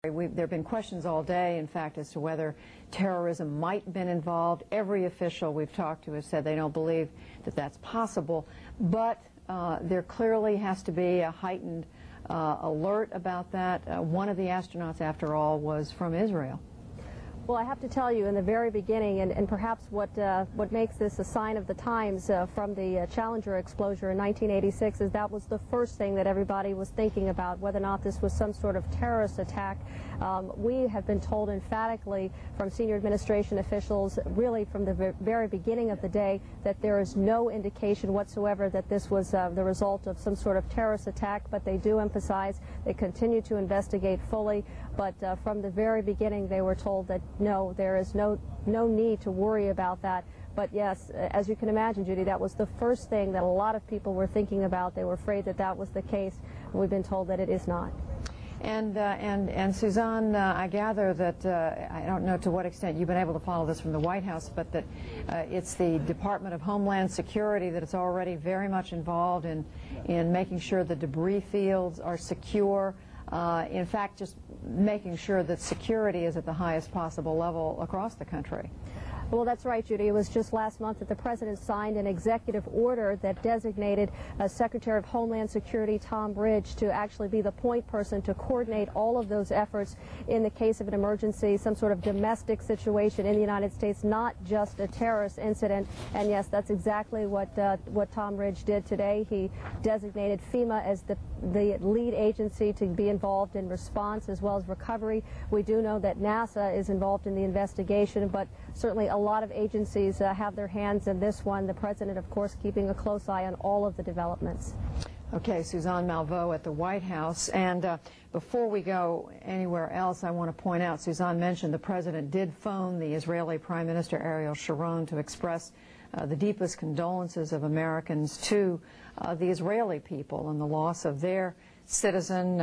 There have been questions all day, in fact, as to whether terrorism might have been involved. Every official we've talked to has said they don't believe that that's possible, but there clearly has to be a heightened alert about that. One of the astronauts, after all, was from Israel. Well, I have to tell you, in the very beginning, and perhaps what makes this a sign of the times from the Challenger explosion in 1986 is that was the first thing that everybody was thinking about, whether or not this was some sort of terrorist attack. We have been told emphatically from senior administration officials, really from the very beginning of the day, that there is no indication whatsoever that this was the result of some sort of terrorist attack, but they do emphasize they continue to investigate fully. But from the very beginning, they were told that no, there is no need to worry about that. But yes, as you can imagine, Judy, that was the first thing that a lot of people were thinking about. They were afraid that that was the case. We've been told that it is not. And Suzanne, I gather that, I don't know to what extent you've been able to follow this from the White House, but that it's the Department of Homeland Security that is already very much involved in making sure the debris fields are secure. In fact, just making sure that security is at the highest possible level across the country. Well, that's right, Judy. It was just last month that the President signed an executive order that designated Secretary of Homeland Security Tom Ridge to actually be the point person to coordinate all of those efforts in the case of an emergency, some sort of domestic situation in the United States, not just a terrorist incident. And yes, that's exactly what Tom Ridge did today. He designated FEMA as the lead agency to be involved in response as well as recovery. We do know that NASA is involved in the investigation, but certainly a lot of agencies have their hands in this one. The President, of course, keeping a close eye on all of the developments. Okay, Suzanne Malveaux at the White House. And before we go anywhere else, I want to point out, Suzanne mentioned the President did phone the Israeli Prime Minister Ariel Sharon to express the deepest condolences of Americans to the Israeli people and the loss of their citizen,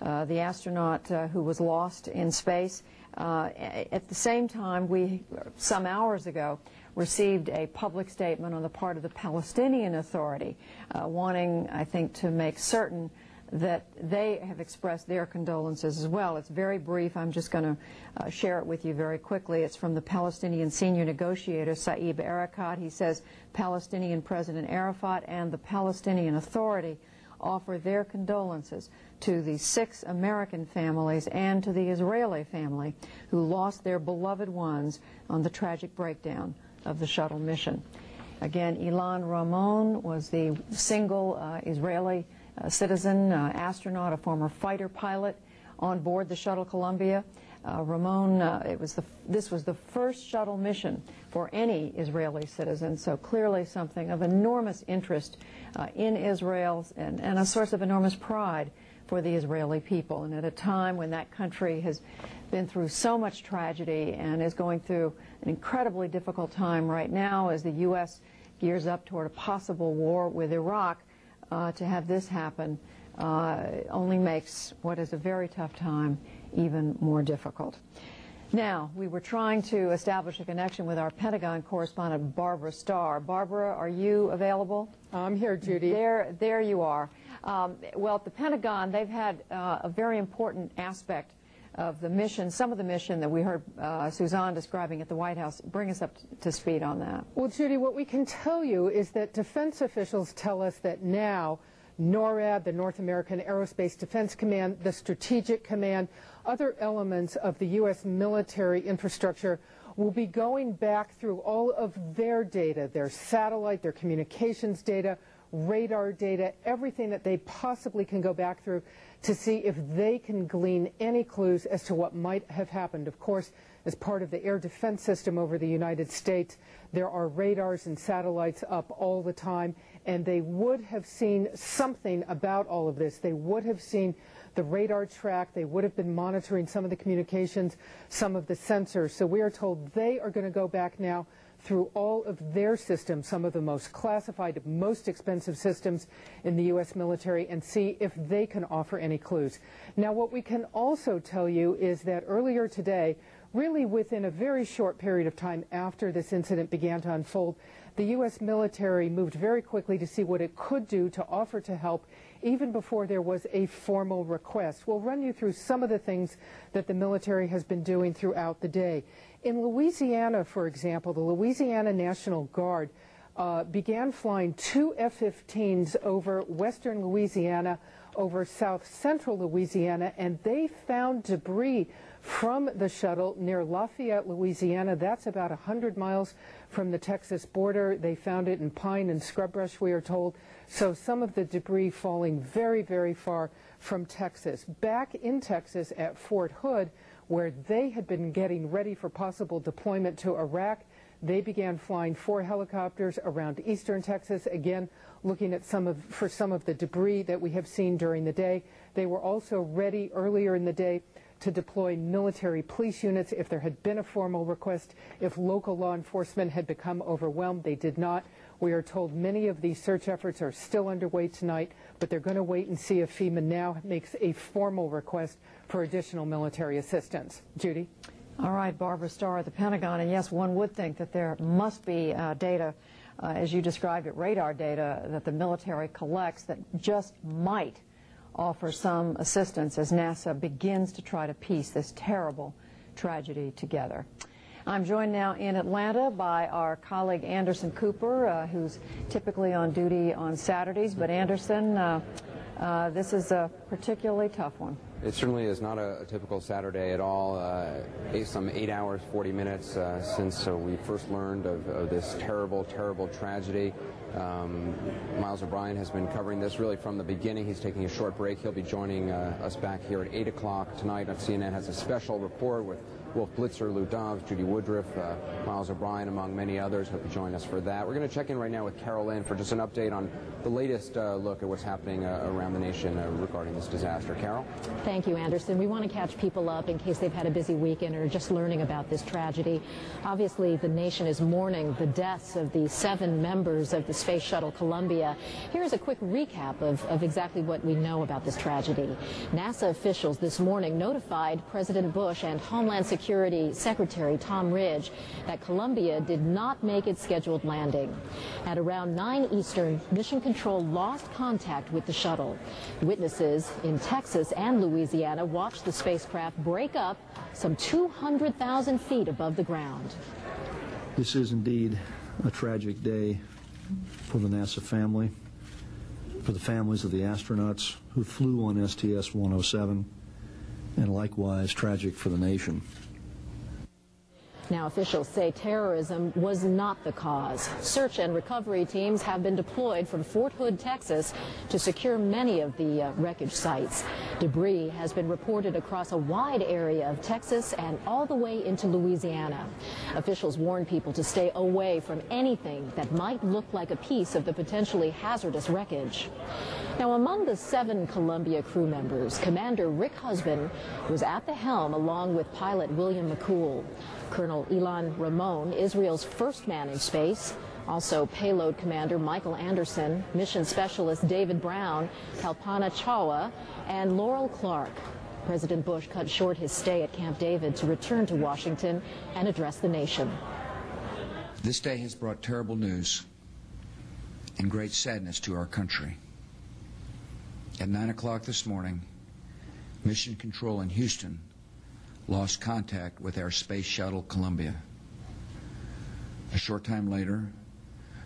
the astronaut who was lost in space. At the same time, we, some hours ago, received a public statement on the part of the Palestinian Authority wanting, I think, to make certain that they have expressed their condolences as well. It's very brief. I'm just going to share it with you very quickly. It's from the Palestinian senior negotiator, Saeb Erekat. He says Palestinian President Arafat and the Palestinian Authority offer their condolences to the 6 American families and to the Israeli family who lost their beloved ones on the tragic breakdown of the shuttle mission. Again, Ilan Ramon was the single Israeli citizen, astronaut, a former fighter pilot on board the shuttle Columbia. Ramon, this was the first shuttle mission for any Israeli citizen, so clearly something of enormous interest in Israel and a source of enormous pride for the Israeli people. And at a time when that country has been through so much tragedy and is going through an incredibly difficult time right now as the U.S. gears up toward a possible war with Iraq, to have this happen only makes what is a very tough time even more difficult. Now, we were trying to establish a connection with our Pentagon correspondent, Barbara Starr. Barbara, are you available? I'm here, Judy. There you are. Well, at the Pentagon, they've had a very important aspect of the mission, some of the mission that we heard Suzanne describing at the White House. Bring us up to speed on that. Well, Judy, what we can tell you is that defense officials tell us that now NORAD, the North American Aerospace Defense Command, the Strategic Command, other elements of the U.S. military infrastructure will be going back through all of their data, their satellite, their communications data, radar data, everything that they possibly can go back through to see if they can glean any clues as to what might have happened. Of course, as part of the air defense system over the United States, there are radars and satellites up all the time, and they would have seen something about all of this. They would have seen the radar track. They would have been monitoring some of the communications, some of the sensors. So we are told they are going to go back now through all of their systems, some of the most classified, most expensive systems in the U.S. military, and see if they can offer any clues. Now, what we can also tell you is that earlier today, really within a very short period of time after this incident began to unfold, the U.S. military moved very quickly to see what it could do to offer to help even before there was a formal request. We'll run you through some of the things that the military has been doing throughout the day. In Louisiana, for example, the Louisiana National Guard began flying 2 F-15s over western Louisiana, over south-central Louisiana, and they found debris from the shuttle near Lafayette, Louisiana. That's about 100 miles from the Texas border. They found it in pine and scrub brush, we are told. So some of the debris falling very, very far from Texas. Back in Texas at Fort Hood, where they had been getting ready for possible deployment to Iraq, they began flying 4 helicopters around eastern Texas, again looking at some of the debris that we have seen during the day. They were also ready earlier in the day to deploy military police units if there had been a formal request. If local law enforcement had become overwhelmed, they did not. We are told many of these search efforts are still underway tonight, but they're going to wait and see if FEMA now makes a formal request for additional military assistance. Judy? All right, Barbara Starr at the Pentagon, and yes, one would think that there must be data, as you described it, radar data that the military collects that just might offer some assistance as NASA begins to try to piece this terrible tragedy together. I'm joined now in Atlanta by our colleague Anderson Cooper, who's typically on duty on Saturdays. But Anderson, this is a particularly tough one. It certainly is not a typical Saturday at all. Some 8 hours, 40 minutes since we first learned of this terrible, terrible tragedy. Miles O'Brien has been covering this really from the beginning. He's taking a short break. He'll be joining us back here at 8 o'clock tonight. CNN has a special report with Wolf Blitzer, Lou Dobbs, Judy Woodruff, Miles O'Brien, among many others. Hope you join us for that. We're going to check in right now with Carol Lynn for just an update on the latest look at what's happening around the nation regarding this disaster. Carol? Thank you, Anderson. We want to catch people up in case they've had a busy weekend or just learning about this tragedy. Obviously, the nation is mourning the deaths of the 7 members of the Space Shuttle Columbia. Here's a quick recap of exactly what we know about this tragedy. NASA officials this morning notified President Bush and Homeland Security Secretary Tom Ridge that Columbia did not make its scheduled landing. At around 9 Eastern, Mission Control lost contact with the shuttle. Witnesses in Texas and Louisiana watched the spacecraft break up some 200,000 feet above the ground. This is indeed a tragic day for the NASA family, for the families of the astronauts who flew on STS-107, and likewise tragic for the nation. Now, officials say terrorism was not the cause. Search and recovery teams have been deployed from Fort Hood, Texas, to secure many of the wreckage sites. Debris has been reported across a wide area of Texas and all the way into Louisiana. Officials warn people to stay away from anything that might look like a piece of the potentially hazardous wreckage. Now, among the 7 Columbia crew members, Commander Rick Husband was at the helm along with pilot William McCool. Colonel Ilan Ramon, Israel's first man in space, also Payload Commander Michael Anderson, Mission Specialist David Brown, Kalpana Chawla, and Laurel Clark. President Bush cut short his stay at Camp David to return to Washington and address the nation. This day has brought terrible news and great sadness to our country. At 9 o'clock this morning, Mission Control in Houston lost contact with our Space Shuttle Columbia. A short time later,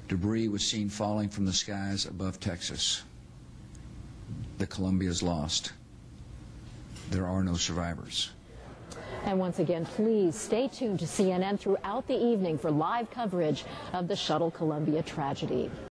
debris was seen falling from the skies above Texas. The Columbia is lost. There are no survivors. And once again, please stay tuned to CNN throughout the evening for live coverage of the Shuttle Columbia tragedy.